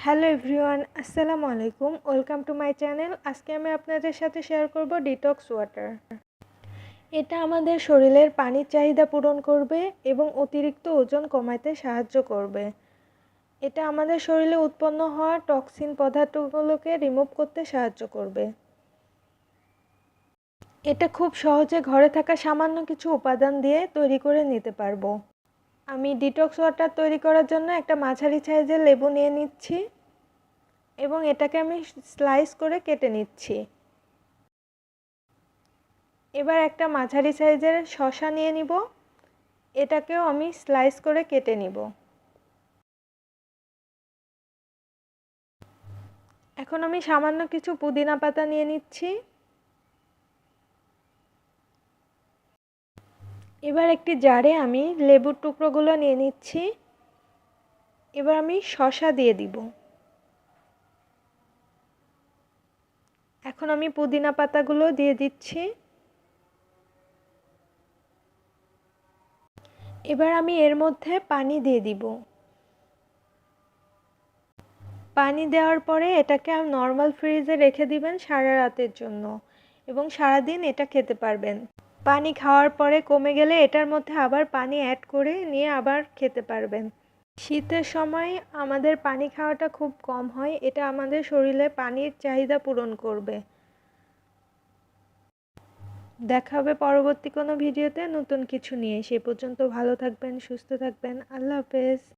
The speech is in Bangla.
হ্যালো এভরিওয়ান, আসসালামু আলাইকুম। Welcome to my channel. আজকে আমি আপনাদের সাথে শেয়ার করব ডিটক্স ওয়াটার। এটা আমাদের শরীরের পানির চাহিদা পূরণ করবে এবং অতিরিক্ত ওজন কমাতে সাহায্য করবে। এটা আমাদের শরীরে উৎপন্ন হওয়া টক্সিন পদার্থগুলোকে রিমুভ করতে সাহায্য করবে। এটা খুব সহজে ঘরে থাকা সামান্য কিছু উপাদান দিয়ে তৈরি করে নিতে পারবো। আমি ডিটক্স ওয়াটার তৈরি করার জন্য একটা মাঝারি সাইজের লেবু নিয়ে নিচ্ছি এবং এটাকে আমি স্লাইস করে কেটে নিচ্ছি। এবার একটা মাঝারি সাইজের শসা নিয়ে নিব, এটাকেও আমি স্লাইস করে কেটে নিব। এখন আমি সামান্য কিছু পুদিনা পাতা নিয়ে নিচ্ছি। এবার একটি জারে আমি লেবুর টুকরোগুলো নিয়ে নিচ্ছি। এবার আমি শসা দিয়ে দিব। এখন আমি পুদিনা পাতাগুলো দিয়ে দিচ্ছি। এবার আমি এর মধ্যে পানি দিয়ে দিব। পানি দেওয়ার পরে এটাকে নর্মাল ফ্রিজে রেখে দিবেন সারা রাতের জন্য এবং সারাদিন এটা খেতে পারবেন। পানি খাওয়ার পরে কমে গেলে এটার মধ্যে আবার পানি অ্যাড করে নিয়ে আবার খেতে পারবেন। শীতের সময় আমাদের পানি খাওয়াটা খুব কম হয়, এটা আমাদের শরীরে পানির চাহিদা পূরণ করবে। দেখা হবে পরবর্তী কোনো ভিডিওতে নতুন কিছু নিয়ে। সে পর্যন্ত ভালো থাকবেন, সুস্থ থাকবেন। আল্লাহ হাফেজ।